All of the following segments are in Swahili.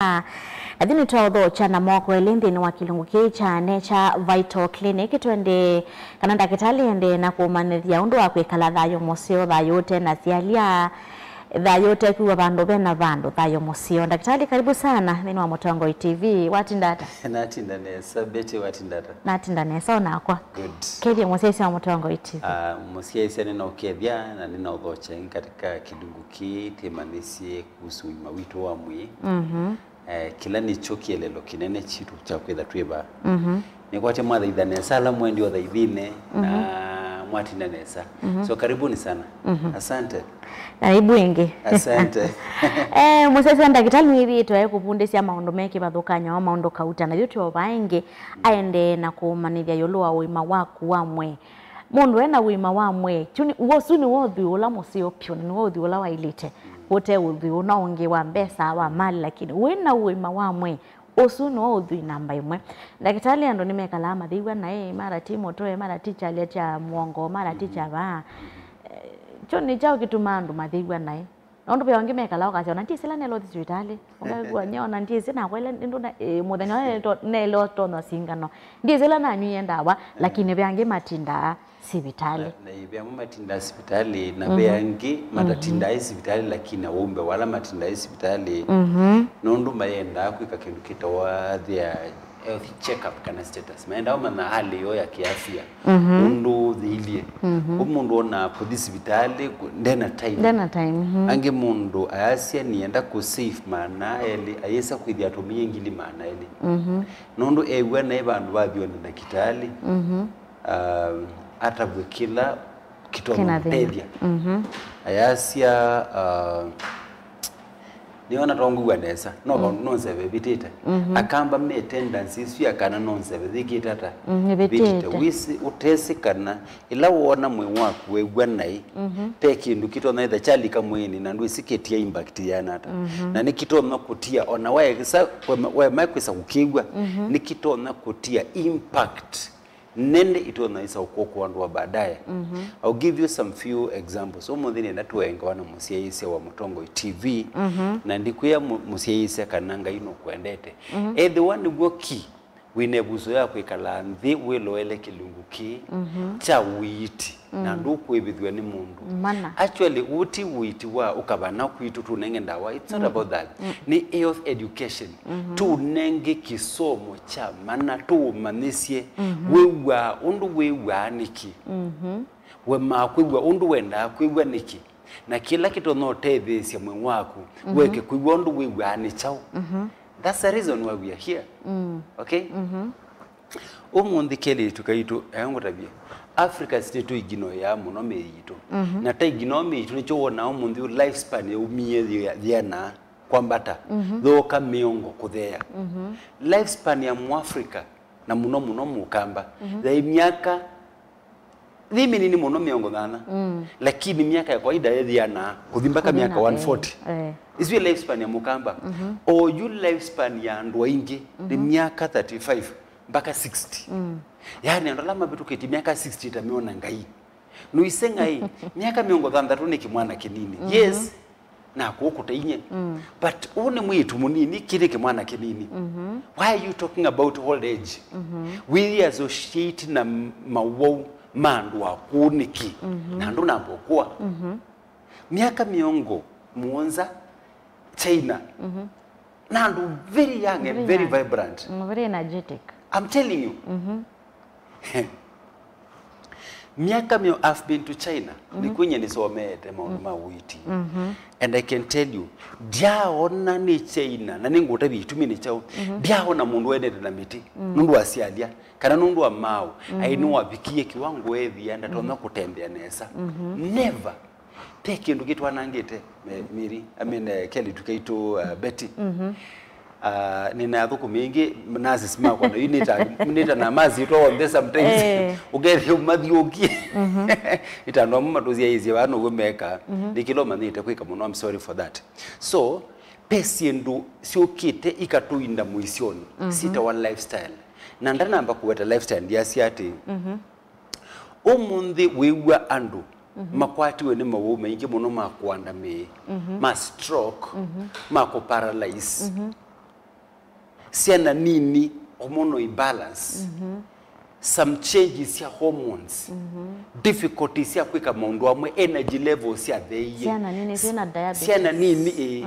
ha adini todo chana moko elindi ni wakilunguki cha Nature Vital Clinic twende kana ndakitali ende na kumanithia undu wa kwikala thayo musio thayote na cialia thayote kuwa bandu bena bandu thayo musio. Ndakitali karibu sana nini wa Mutongoi TV watindata natinda nesa beti watindata natinda nesa onakwa good kedi musesi wa Mutongoi TV musesi nina ukethia na nina uthoche katika kidunguki temanisi kuhusu mawito wa mwi kila ni choki lelo kinene chitu cha kwetha twiba ni kwate mwaitha nesa la mwendi wa thaithine na mwatinda nesa so karibuni sana asante karibu ingi asante musese ndagitali mwithitwe kupundisia maundu meki bathukanya wa maundu kauta na yote obaingi aende na kumanithia yolo wa wima waku wamwe mundu ena wima wamwe chuni wosuni wothi ula musio pyo ni wothi ula wailite wote wothi una ungi wa mbesa wa mali lakini wena wima wamwe osuni wothi namba imwe ndagitali ando nimekala mathiwa nae mara timo toe mara ticha lecha muongo mara ticha ba choni chao kitumandu mathiwa nae nondo pe wangi mekala wakachona ntisela nelo hospitali ongagwa nyona ntise na kwele ndo na muthenya to nelo to no singano ndisela na nyu yendawa lakini beangi matinda hospitali na ibya matinda hospitali na beangi matatinda hospitali lakini wombe wala matinda hospitali nondo mayenda kwika kindu kitawa thia health check-up kana status maenda oma na hali yo ya kiafya mundu thiilie umundu ona ku hospitali ndena time ange mundu ayasia nienda ku safe mana eli ayesa kwithia tumie ngili mana eli nondu ewe na bandu bathio na kitali atabwe kila kitono tedia ayasia niona tongu wanesa no sebe bitita akamba me tendencies ya kana no sebe thikitata bitita wisi utesi kana ila wona mwe waku wegwa nai te kindu kito na itha chali kamweni na ndu siketia impact ya nata na nikito na kutia ona we makwisa kukigwa nikito na kutia impact nende itona isa ukoko wandu wa baadaye I'll give you some few examples umuthini natuenga wana musiaise wa Mutongoi TV na ndikuya musiaise kananga ino kwendete the one goki winebuzo ya kwikala nthi wiloele kilunguki cha witi na nduku ibithwe ni mundu actually uti witi wa ukabana kwitu tunenge ndawa it's not about that ni health education tunenge kisomo cha mana tu manisie wewa undu wewa niki we makwigwa undu wenda kwigwa niki na kila kitu no tethesia mwe waku weke kwigwa undu wewa ni chao that's the reason why we are here okay umundi keli tukaitu yangu tabia Africa state igino ya muno meyito na ta igino meyito nicho wona umundi lifespan ya umie thiana kwambata thoka miongo kuthea lifespan ya Muafrika na muno mukamba za miaka thimi nini muno miongo thana lakini miaka ya kawaida ya thiana kuthimbaka miaka 140 is your lifespan ya mukamba or you lifespan ya andwa ingi ni miaka 35 mpaka 60 yani andalama bitu kiti miaka 60 tamiona ngai nuisenga hii miaka miongo thantatu ni kimwana kinini yes na kukuta inye but une mwitu munini kile kimwana kinini why are you talking about old age we associate na mawo mandu akuniki na ndo napokuwa miaka miongo muonza China nandu very young and very vibrant very energetic I'm telling you miaka mio I've been to China nikunye nisomete maundu mawiti and I can tell you diaona ni China na ninguta bitumi ni chao diaona mundu endete na miti nundu asialia kana nundu wa mau ainu wabikie kiwango ethi enda tona kutembea nesa never take ndu kitu anangite miri Kelly tukaitu Betty nina thuku mingi nazi sima kwa unita na mazi to on this sometimes ugethi umathioki itano mmatuzia hizi bano gumeka dikiloma nite kwika muno I'm sorry for that so pesi ndu siokite ikatuinda muisioni sita one lifestyle na ndana amba kuweta lifestyle ndia siati umundi wewa andu makwati we ni mawo maingi muno makwanda me ma stroke ma ko paralyze siana nini hormonal imbalance some changes ya hormones difficulties ya kwika maundu amwe energy levels ya theiye siana nini sina diabetes siana nini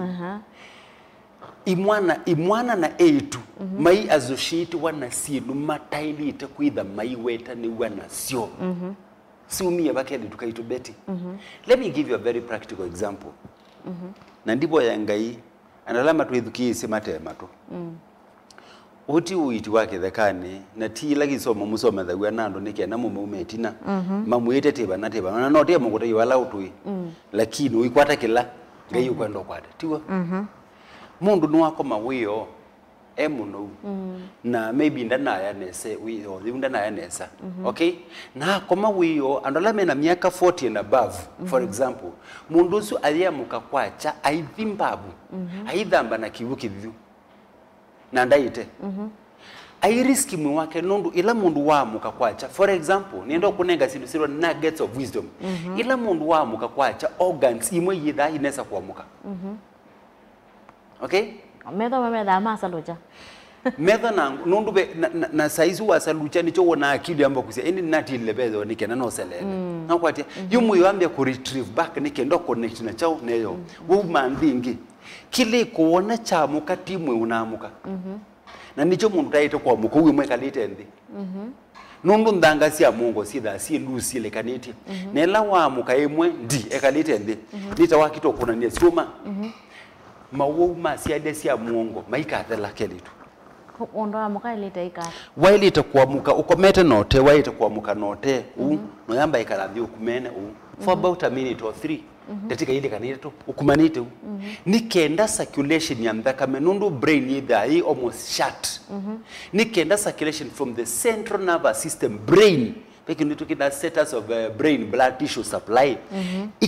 imwana na eitu mai associate wana sinu matailite kwitha mai weta ni wana sio siumia bakende tukaitubeti let me give you a very practical example na ndipo ya ngai analama twithukise matema tu uti uiti wake thekane na ti lagi soma musoma thagwa nando nike na mume umetina mamuite teba na teba na no teba mukutai wala utui lakini uikwata kila ngai ukwenda kwata tiwa mundu nuwako mawiyo emuno na maybe ndana ya nese wiyo ndana ya nesa okay na koma wiyo andola mena miaka 40 and above for example mundu su aliamuka kwacha aithimbabu aithamba na kibuki vyu na ndaite airiski mwe wake nundu ila mundu wamuka kwacha for example niendo kunenga sindu nuggets of wisdom ila mundu wamuka kwacha organs imwe yitha inesa kuamuka okay metha masa loja metha na nundu be na saizu wasalucha nicho wona akili amba kusia ini nati lebezo nikena no selele na kwatia yumu yambia ku retrieve back nikendo connect na chao neyo wo mandingi kile kuona chamuka timwe unamuka na nicho mundu taito kwa muko wimwe kalite ndi nundu ndanga sia mungo sitha si lusi le kaniti nela wamuka emwe ndi ekalite ndi nita wakito kuna ni suma mawo masiade sia muongo maikatela kelitu ondo amuka ilita ikata wailita kuamuka ukomete note wailita kuamuka note no yamba ikalavyo kumene for about a minute or 3 tetika ile kanito ukumanite nikenda circulation ya thakame nundu brain either I almost shut nikenda circulation from the central nervous system brain like you talking the status of brain blood tissue supply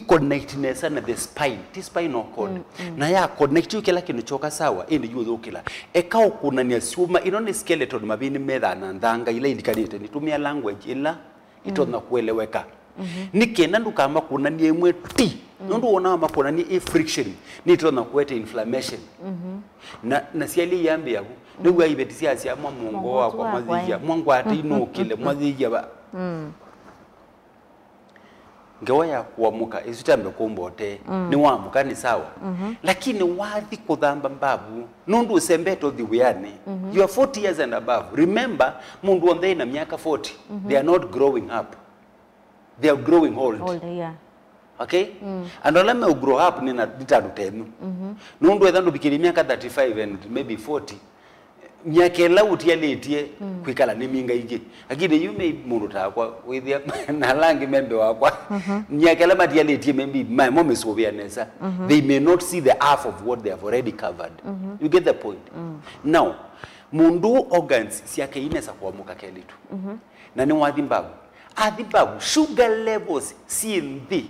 connectness na the spine the spinal cord na ya connect you kila kinu choka sawa indi yuzo kila ekao kuna ni asuma inone skeleton mabini medha na ndanga ile indikanite nitumia language ila itona kueleweka nikenda ndukama kuna ni emwe ti nundu ona makona ni friction nitona kuete inflammation na siali yambe yako ndugu aibetisia asia mwamungo wa kwa mazija mwangu atino kile mazija ba ngewa ya kuamuka isitambe kumbote ni wamuka ni sawa lakini wathi kuthamba mbabu nundu usembeto thiwiane you are 40 years and above remember mundu ondhe na miaka 40 they are not growing up they are growing old yeah okay and all me grow up ni na ditadutenu nundu ethandu bikiri miaka 35 and maybe 40 miaka la utialetie kwikala ni minga igi akide you may mundu takwa with na langi membe wakwa miaka la matialetie maybe my mom is obianesa they may not see the half of what they have already covered you get the point now mundu organs siake inesa kuamuka kelitu na ni wadhimbabu adhibabu sugar levels CND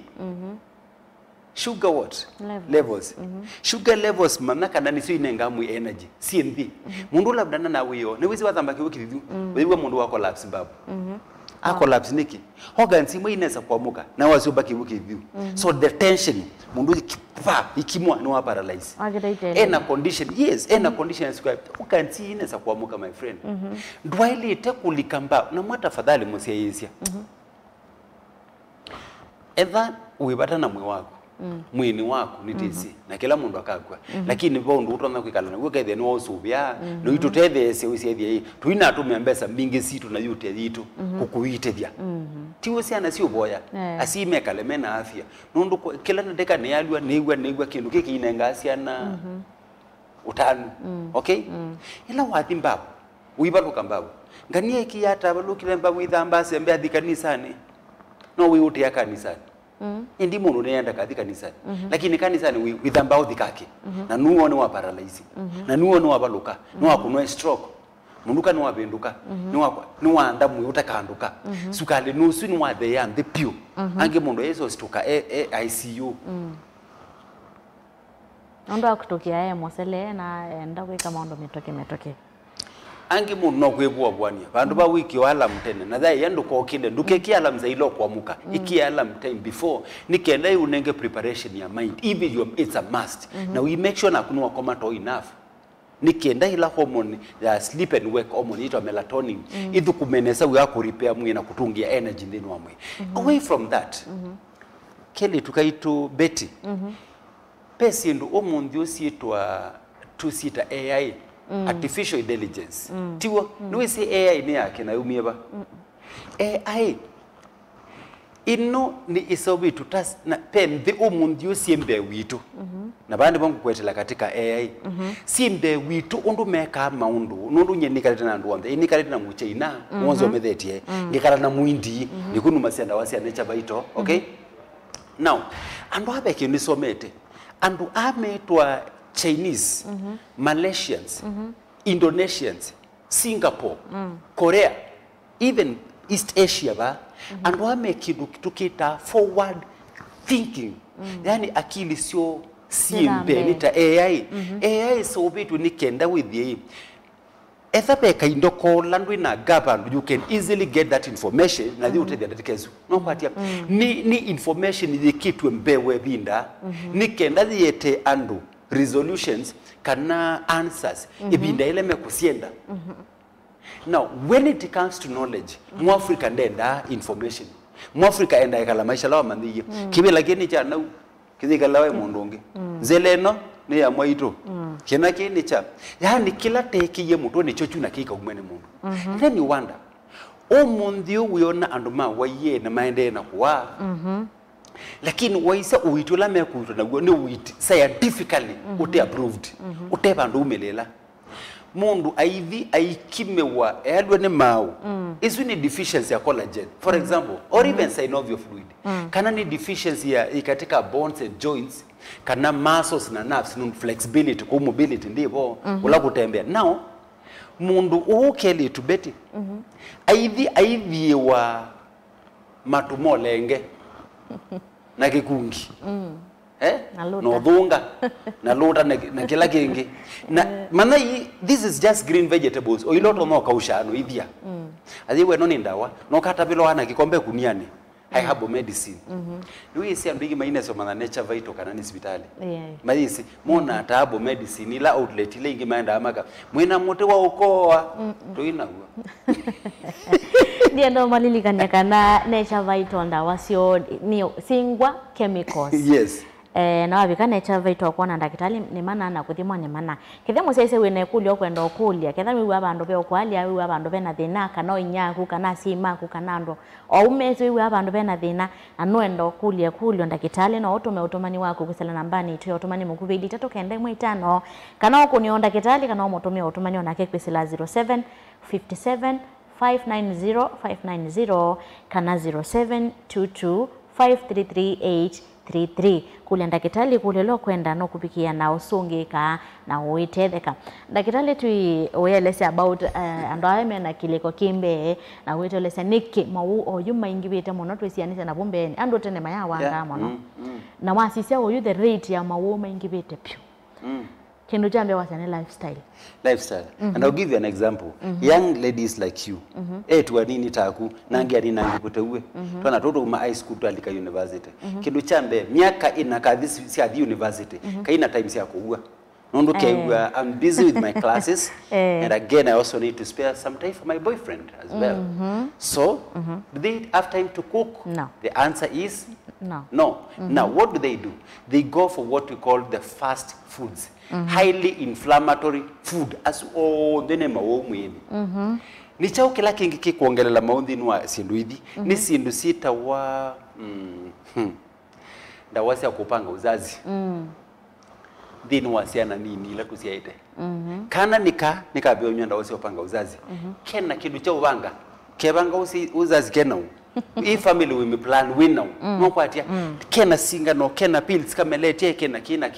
sugar what levels sugar levels manaka nani sio inengamu energy CND mundu labda na wiyo ni wizi wathamba kiwo kithiu wewe mundu wa collapse babu a collapse niki organs imwe inaweza kuamuka na wasioba kiwo kithiu so the tension mundu ikimwa ni wa paralyze ena condition yes ena condition is quite organs inaweza kuamuka my friend ndwaile tekulikamba na mwata fadhali musiyisia either uibata na mwe wako mwini wako nitisi na kila mundu akagwa lakini bondu utona kwikala na gwethe ni wosubya no itutethese usiethia tuina atumia mbesa mingi situ na yute yitu kukuitethia tiwo siana sio boya asime kaleme na afya nundu kila ndeka ne yalwa negwa kindu kiki inenga siana utanu okay ila wathi mbabu uibaruka mbabu nganie kiyata balukile mbabu ithamba sembe adhikanisani no wiuti ya kanisani indi mundu nenda kathi kanisani lakini kanisani withamba uthikake na nuo ni wa paralyze na nuo ni wa baluka no akunwa stroke mundu kan wa benduka ni wa ndamu utakanduka sukale nusu ni wa the and the pure ange mundu yeso stuka ICU ndo akutokia mosele na enda kweka maondo metoke angi mundu no kwebua bwania bandu ba wiki wala mtene na thai yandu ko kinde nduke kiala mzailo kuamuka ikiala time before nikenda unenge preparation ya mind even it's a must now we make sure na kunwa koma to enough nikenda ila hormone ya sleep and wake hormone ito melatonin ithu kumenesa wa ku repair mwili na kutungia energy ndani wa mwili. Away from that keli tukaitu Betty pesi ndo omundi ositwa tusita AI artificial intelligence tiwo no say AI ni yake na umieba AI ino ni isobi tutas na pembe omundi osimbe witu na bandi bongo kwetela katika AI simbe witu undu meka maundu nundu nyenika na nduombe inika na mucheina mwanzo methetie ngikara na muindi nikunu masianda wasi anecha baito okay now andu abeke ni somete andu ametwa Chinese Malaysians Indonesians Singapore Korea even East Asia ba andu amekidu tukita forward thinking yani akili sio simbe nita AI AI so bitu nikenda with the ethape kaindo ko landu na gaba you can easily get that information na you tell that case no kwatia ni information ni kitu mbewe binda nikenda yete andu resolutions kana answers ibinda ile mekusienda now when it comes to knowledge mu Africa ndenda information mu Africa enda ikala maisha lawa mandiye kibe lakini cha na kizikalawe mundungi zeleno ni ya mwaito kina kini cha yani kila tekiye muto ni chochu na kika umene mundu then you wonder omundio wiona anduma waye na maende na kuwa lakini waisa uitula mekuto na ni uiti scientifically uti approved uti bandu umelela mundu aivi aikimewa elwe ne mau isu ni deficiency ya collagen for example or even synovial fluid kana ni deficiency ya katika bones and joints kana muscles na nerves no flexibility ko mobility ndipo ula kutembea now mundu ukeli tubeti aivi wa matumolenge na kikungi no dhunga na lota na kila kingi na mana this is just green vegetables o iloto no kaushano ithia athiwe no nindawa no kata bilo ana kikombe kuniani I have medicine Luisi andigi maine so mana nature vital kana ni hospitali maisi mona tabo medicine ila outlet ile ingi maenda amaka mwina mote wa ukoa toina huwa ndio ndo malilikania kana nature vital ndawa sio ni singwa chemicals yes na wabika nature vital kwa na ndakitali ni mana na kuthimwa ni mana kithemo sese wene kulio kwenda okulia ketha wiwa abandu be okwalia wiwa abandu be na thina kana inyaku kana simaku kana ndo o umeze wiwa abandu be na thina na noenda okulia kulio ndakitali no utume utumani wako kusela nambani tu utumani mukubidi 395 kana okunio ndakitali kana omutumia utumani onake kwisela 07 57 590 kana 0722 533833 kule ndakitali kule lo kwenda no kupikia na usungika na uitetheka ndakitali tu oyelese about ando ame na kileko kimbe na uitelese niki mau oyuma ingibite muno twisianise na bumbeni ando tene maya wanga muno na wasisia oyu the rate ya mau ingibite pyo kendo jambe wasane lifestyle and I'll give you an example young ladies like you tu nini taku nangi ani nangi kutewe twana toto ma high school twalika university kendo chambe miaka inakadhisi si at university kaina time si yakuwa nondo kewa I'm busy with my classes and again I also need to spare some time for my boyfriend as well so do they have time to cook? No. The answer is no. Now what do? They go for what we call the fast foods highly inflammatory food as ndene mawo mwini ni chao kila kingi kikuongelela maundi nwa sindu hivi ni sindu sita wa ndawasi ya kupanga uzazi dinu wasiana nini ila tusiaite kana nikabionyo ndawasi kupanga uzazi kena kidu cha ubanga kebanga uzazi kena hii family we plan win now no kwatia kena singa no kena pills kamelete kena kina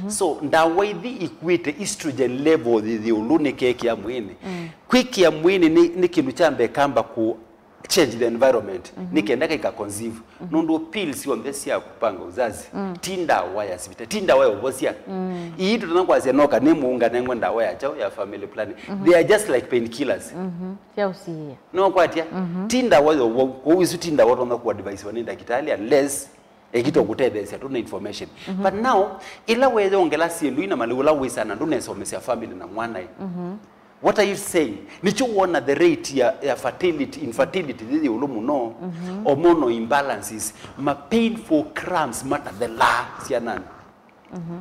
so ndawaithi equate estrogen level the ulune keki ya mwini quick ya mwini ni kindu chambe kamba ku change the environment nikenda ka conceive nondo pills on this ya kupanga uzazi tinda waya sibita tinda waya obosia iitu tunakwazia noka nemuunga nengwenda waya chao ya family planning they are just like painkillers ya usiye no kwatia tinda waya owisu tinda wato na ku advice wanenda kitali unless ekito kutethesia tuna information but now ila wewe ongela sindu ina maliula wisana ndune somesya family na mwana what are you saying nicho wona the rate ya fertility infertility thidi ulumu no hormonal imbalances ma painful cramps mata the la sianani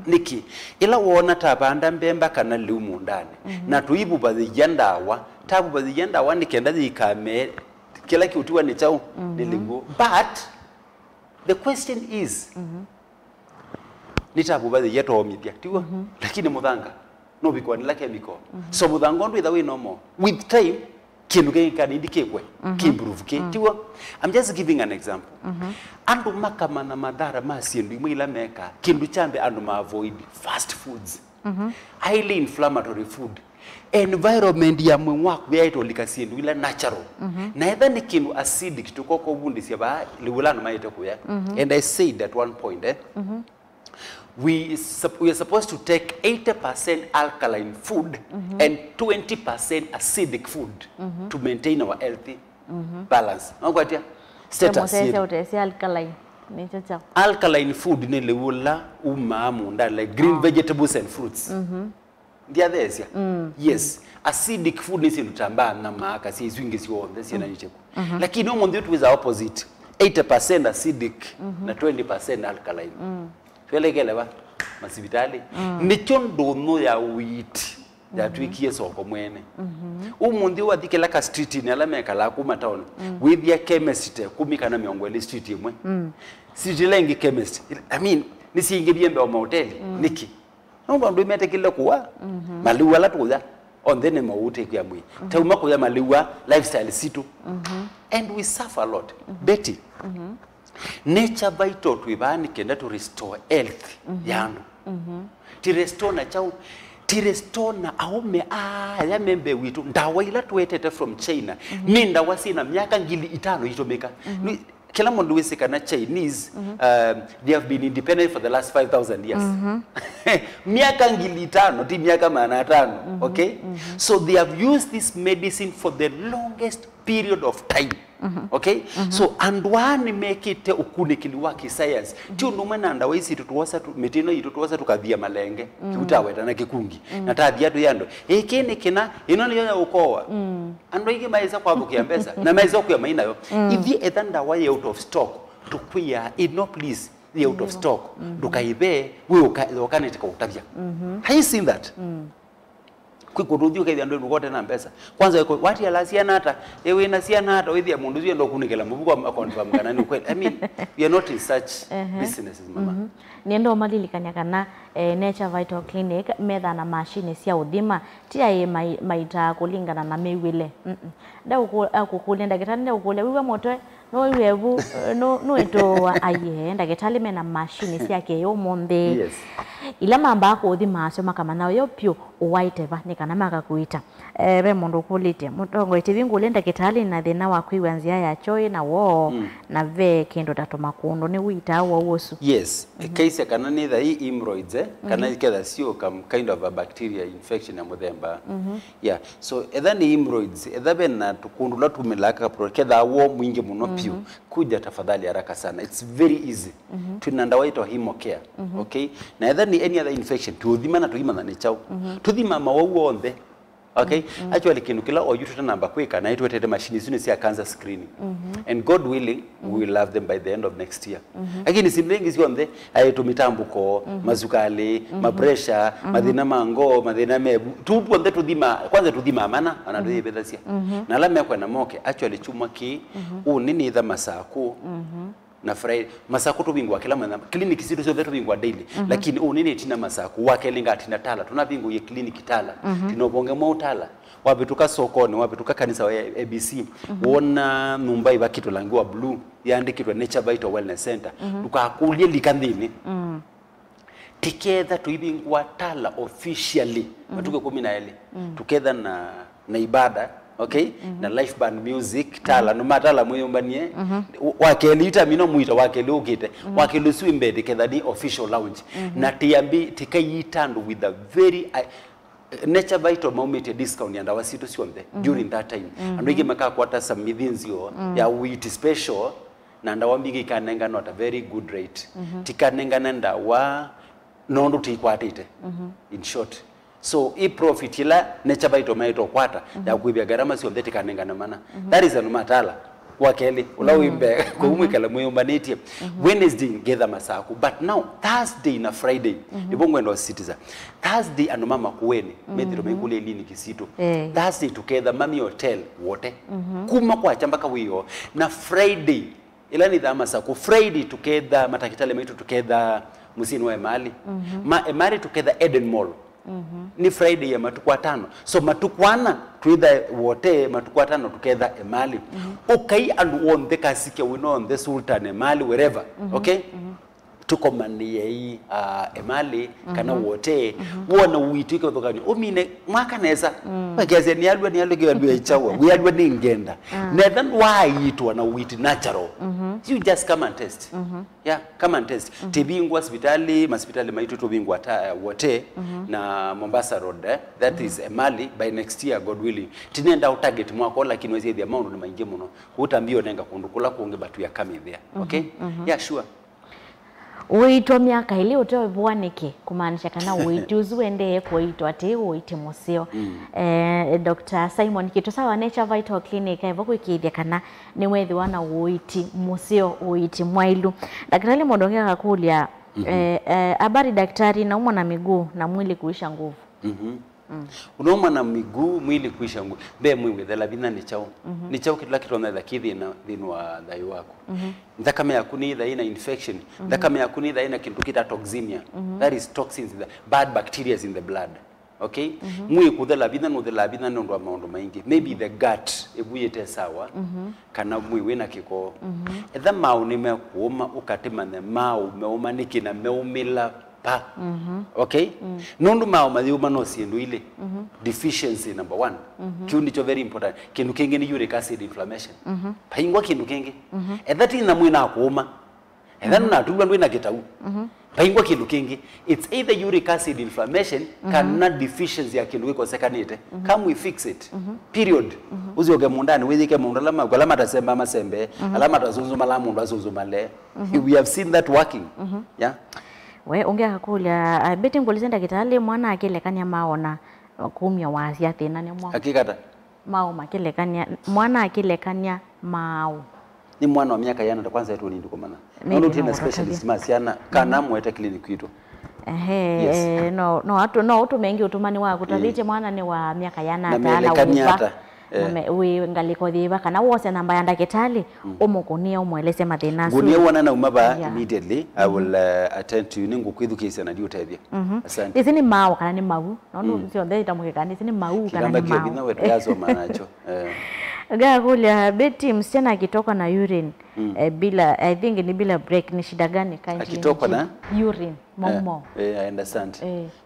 niki ila wona tabanda mbemba kana lumu ndani na tuibu badhijandawa tabu badhijandawa nikenda zikame kila kiutiwa ni chao nilingo but the question is nitabu badhijato omithia tiwa lakini muthanga no bikwa ni lake biko so muthango ndu ithawe no more with time kindu gikani kekwe kimprove ke tiwa I'm just giving an example andu makama na madhara masindu imwila meka kindu chambe andu ma avoid fast foods highly inflammatory food environment ya mwaku ya itolika sindu ila natural na etha ni kindu acidic tukoko bundisia ba liwulano maite kuya and I said at one point we are supposed to take 80% alkaline food and 20% acidic food to maintain our healthy balance. Ngwatia status alkaline ni chacha. Alkaline food ni leula umamu ndani like green vegetables and fruits. Ndia thesia. Yes. Acidic food ni sinutamba na maaka si zwingi si wonde si na nicheku. Lakini no monde tu is opposite. 80% acidic na 20% alkaline. Twelekelewa masibitali nicho ndono ya wheat ya twikie soko mwene umundi wathikela ka street ni ala meka la kuma town with ya chemist kumika na miongweli street imwe sijilengi chemist I mean nisinge biembe wa mahoteli niki nomba ndo imetekile kuwa maliwa la tuza on the name wote kwa mwi tauma kwa maliwa lifestyle situ and we suffer a lot Betty nature vital twibani kenda to restore health yandu ti restore na chau ti restore na aume ya membe witu ndawa ila tuetete from China minda wasina miaka 5 itomeka kila mundu wisika na Chinese they have been independent for the last 5,000 years miaka 5 ti miaka 500 okay so they have used this medicine for the longest period of time okay so andwani make it ukunikili waki science tio numana ndawa isi tutuwasa metino itutuwasa tukathia malenge tutaweta na kikungi na tathia tu yando ekene kina inoni yoya ukowa ando iki maiza kwa bukia pesa na maiza kwa maina yo ithi ethanda wa out of stock tukwia no please the out of stock dukaibe we ukaneteka utavia have you seen that kwikurudio kaithia ndo ngote na pesa kwanza yuko wati alasia nata ewe inasia nata withia mundu zio ndo kunikela mubuko confirm kana ni kweli I mean we are not in such businesses mama niendo malilikanya kana Nature Vital Clinic metha na machine cia uthima tia maita kulingana na mewile nda ukukule ndagitali nda ukule wiwe moto no iwebu no eto aye ndagitali mena machine cia ke yo monde yes ila mamba ko uthima acio makama nayo yo pio uwaiteva nikana makakuita be mundu kulite mutongo itivingu lenda kitali na thina wa kwiwanzia ya choi na wo na ve kendo tatoma kundo ni wita wa wosu yes case kana ni the hemorrhoids kana iketha sio kind of a bacteria infection ya muthemba yeah so etha ni hemorrhoids etha bena tukundu la tumilaka proketha wo mwingi muno pio kuja tafadhali haraka sana it's very easy tunanda waito hemocare okay na etha ni any other infection tuthima na tuima na chao tuthima mawo onthe okay actually kinukila oyutu namba kweka na itwetete machine zinu cia cancer screening and God willing we will have them by the end of next year again simlengi cionthe ayetu mitambuko mazukali pressure madhina mango madhina mebu tupo onthe tuthima kwanza tuthima mana anadwe bethasia na la mekwa na moke actually chuma ki unini tha masaku na Friday masaku tubingwa kila mwana clinic situ zote tubingwa daily lakini unini tina masaku wakelinga tina tala tunabingu ye clinic tala tinobonge mo tala wabituka sokoni wabituka kanisa wa ABC wona numba ibakitu langiwa blue yandikitwa Nature Vital Wellness Center tukakulie likandini together tuibingwa tala officially matuke 10 together na ibada okay na live band music tala no matala mweyombanie wakelita mino muita wakeli ukite wakeli swimbede ketha ni official lounge na tiambi tikayitando with a very Nature Vital maumete discount yanda wasitu sionde during that time and we make kwata some midinzio ya wheat special na ndawa mbigi kanenga not a very good rate tikanenga na ndawa nondo tikwatite in short so I profit ila necha baito maito kwata ya kuibia garama sio ndeti kanenga na mana that is anumatala kwa keli ulawimbe kwa umwikala muyombaniti Wednesday gether masaku but now Thursday na Friday ibongo ndo citizen Thursday anumama kuweni mediro mekule lini kisito Thursday together mami hotel wote kuma kwa chamba kawiyo na Friday ila ni dhama saku Friday together matakitale maitu together musini wa emali emali together Eden Mall ni Friday ya matukwa tano so matukwana tuitha wote matukwa tano together emali okay and on the kasike we know on the sultan emali wherever okay tuko mani yei emali kana wote wona uitike thokani omine mwaka neza bageze ni alwa gwe chawa we alwa ni ngenda nethan why itwa na witi natural you just come and test yeah come and test tibingwa hospitali maitu tubingwa wote na Mombasa road that is emali by next year God willing tinenda utarget mwako lakini wezi the amount ni maingi muno utambio nenga kundukula kuonge batu ya kami there okay yeah sure uitwa miaka ile utoe bwanike kumaanisha kana uituzu ende kuitwa ati uite musio Dr. Simon Kitu sawa Nature Vital Clinic evo kuikithia kana ni wethi wana uiti musio uiti mwailu daktari mondongea kakulia habari daktari naumwa na miguu na mwili kuisha nguvu unauma na miguu mwili kuisha nguvu be mwiwe the labina ni chao ni chao kitu laki tona kithi na dhinwa dhayo wako ndakame yakuni ina infection ndakame yakuni ina kintu kita toxemia that is toxins in the bad bacteria in the blood okay mwi kuthe labina no the labina ndo maondo maingi maybe the gut ebuyete sawa kana mwiwe na kiko etha mau ni mekuuma ukatima ne mau meuma nikina meumila pa okay nundu mao madhiuma no siendu ile deficiency number 1 kiundi cho very important kindu kingi ni uric acid inflammation paingwa kindu kingi that ina mwina kuuma then na tugwa ndwina kitau paingwa kindu kingi it's either uric acid inflammation kana deficiency ya kindu iko sekanite come we fix it period uzioge mundani wizike mundalama kwa lama tasemba masembe alama tazunzuma la mundu azunzumale we have seen that working yeah we ongea hakulia beti ngolizenda kitale mwana akilekanya maona kumya wazi athina ne mwa hakikata mao makilekanya mwana akilekanya mao ni mwana wa miaka yana kwanza yetu ni ndiko mana ndo tena specialist masiana kana mwete clinic yetu no watu mengi utumani wa kutaviche mwana ni wa miaka yana atala we ngaliko thiva kana wose namba ya ndagitari umukunia umweleze mathina acio gunia wana na umaba immediately I will attend to you ningu kwithukisa na ndio tethia asante ici ni mao kana ni mau no ndio ndeta mukikani ici ni mau kana ni mau kama wewe gazo manacho gakulia beti msichana akitoka na urine bila I think ni bila break ni shida gani kind akitoka na urine momo I understand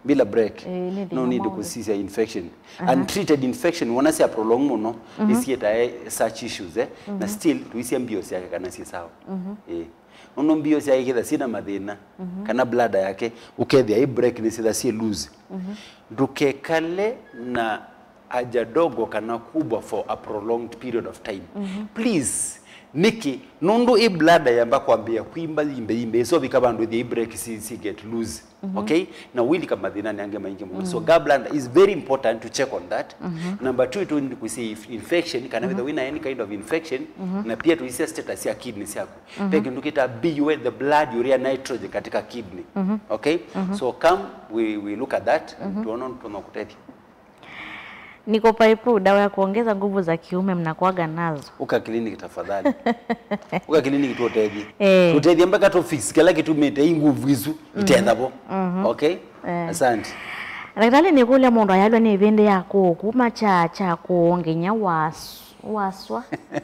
bila break no need to see infection untreated infection wana si prolong muno isieta such issues na still tuisia mbios yake kana si sawa ono mbios yake kitha sina mathina kana bladder yake ukethia i break ni sitha si lose ndukekale na aja dogo kana kubwa for a prolonged period of time please niki nundu i bladder yamba kwambia kuimba imbe so bikabandu the break si get loose okay na wili kama thina ni ange maingi so gallbladder is very important to check on that number 2 to need to see if infection kana with any kind of infection na pia to see status ya kidneys yako peke ndukita BUN the blood urea nitrogen katika kidney okay so come we look at that tuone tunakutetea niko paipu dawa ya kuongeza nguvu za kiume mnakuaga nazo uka clinic tafadhali uka clinic tuoteje tuoteje mpaka to fix kila kitu mete nguvu hizo itethabo okay asante daktari ni kule mundu ayalwa ni vende yako kuma cha kuongenya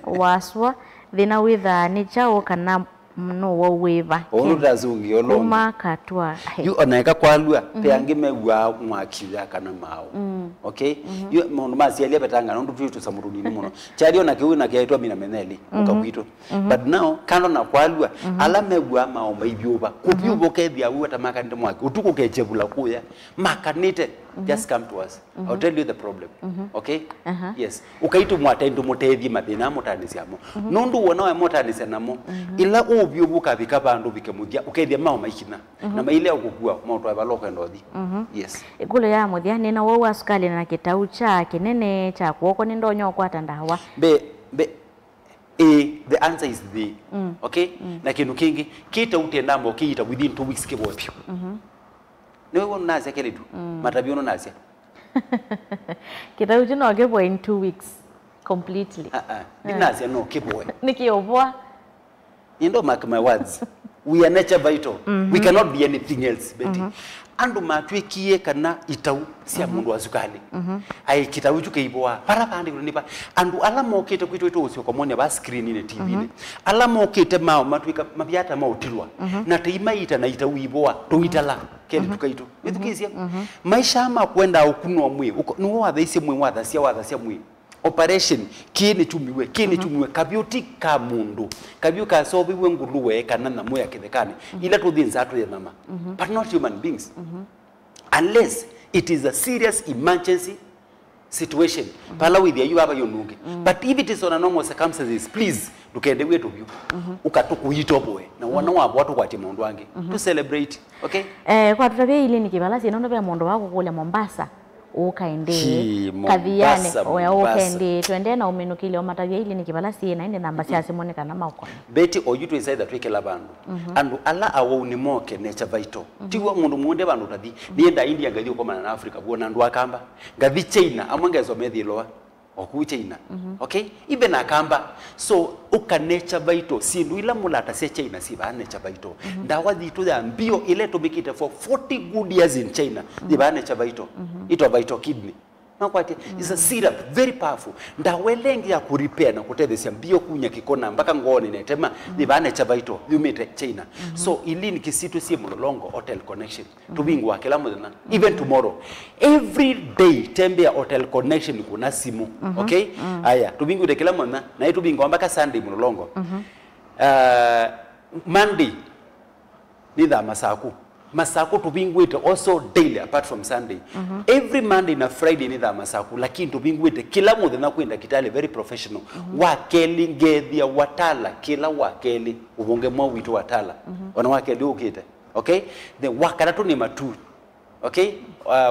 waswa thina witha ni chao kana mno wo wiva urutazungi olongo kuma katwa yu onaeka kwalua peange megwa mwakiya kana mao okay yu mundu masialia betanga ndo vitu samuruni muno chali ona kiu na kiaitwa mina meneli ukakwito but now kando na kwalua ala megwa mao maibyoba kubyubo kethia uwa tamaka ndi mwaki utuko kechebula kuya makanite just come to us. I'll tell you the problem. Okay? Yes. Ukaitu mwatendu mutethi mathina mutanisiamo. Nundu wona wa mutanisia namo ila ubyo buka bikabandu bikemuthia ukethia mao maikina na maile ukukua maundu abaloko ndothi. Yes. Igulo ya muthia nina wo asukali na kitau cha kinene cha kuoko ni ndonyo kwata ndawa. The answer is the okay? Na kinu kingi kita utendamo kiita within 2 weeks kibopyo. Niwe wono nasia keletu matabiono nasia. Kitau jino kebo in 2 weeks completely. Nasia no kebo. Nikiobwa. You know, mark my words. We are nature vital. We cannot be anything else, Betty. Andu matwekie kana itau sia mundu azukali. Ai kitau chuke iboa. Para pande kulinipa. Andu alamo kete kwito ito usio komone ba screen ile TV ne. Alamo kete mao matwika mabiata mao tilwa. Na teimaita na itau iboa to itala kele tukaito. Nithukisia. Maisha ama kwenda ukunwa mwe. Nuwa wathaisi mwe wathasia mwe. Operation kini chumiwe kabyuti ka mundu kabyu ka sobiwe nguluwe kana na moya kithekani ila to things atu ya mama but not human beings unless it is a serious emergency situation pala with you aba yonunge but if it is on a normal circumstances please dukende wetu byo ukatukuitoboe na wana wabo watu kwati mundu wange to celebrate okay kwa tutabe ile nikibalasi inondo be mundu wako kule Mombasa ukaende kadhiane oya ukaende twende na umenukile omatavya ili nikibalasi na inde namba cia simoneka na mauko Betty oyitu isaida twikela bandu andu ala awo ni moke nature vital tiwa mundu munde bandu tathi nienda India ngathi ukomana na Africa buona ndu akamba ngathi China amwangezo methiloa oku China okay even akamba so uka nature vital sindu ila mulata se China si ba nature vital ndawa dhitu ya mbio ile tumikite for 40 good years in China di ba nature vital ito vital kidney na kwati is a syrup very powerful ndawelengi ya kurepair na kutethesia mbio kunya kikona mpaka ngoni netema di ba nature vital yumite China so ilini kisitu si mulolongo hotel connection tubingwa kila mudana even tomorrow every day tembea hotel connection kuna simu okay aya tubingwa de kila mudana na tubingwa mpaka Sunday mulolongo Monday ni dha masaku tubingwite also daily apart from Sunday every Monday na Friday ni dha masaku lakini tubingwite kila mudana kwenda kitale very professional wakeli ngethia watala kila wakeli ubonge mwa witu watala wana wakeli ukite okay the wakaratu ni matu okay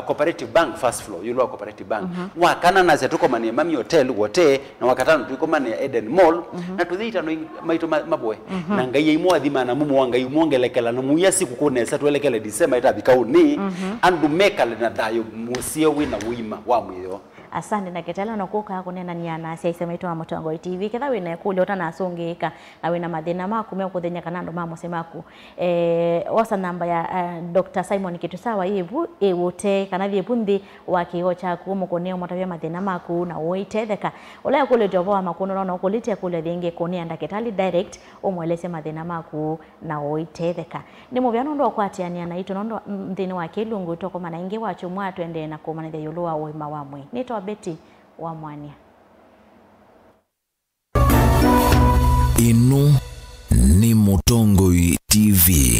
cooperative bank first floor yulo cooperative bank wakana na zetuko mani mami hotel wote na wakatano tuko mani Eden Mall na tuthita no maito maboe na ngai imwa thima na mumu wanga imongelekela na muya siku kunesa twelekele December itabikau ni andu mekale na dayo musio wina wima wa mwiyo asante na ketala na kuka kunena ni ana cia isemaito wa Mutongo TV ketha wina kule utana asungika na wina mathina maku me kuthenya kanando mamo semaku wasa namba ya Dr. Simon Kitusawa yebu ewote kana vyebundi wa kigo cha kumukonea mutavya mathina maku na woitetheka ola kule jobo makuno na kulite kule thenge konia ndaketali direct omwelese mathina maku na woitetheka ni muvyano ndo kwatiania na ito ndo ndini wa kilungu toko mana inge wacho mwa twende na kumanithia yulua wima wamwe nito Betty wa Mwania. Ino ni Mutongo TV.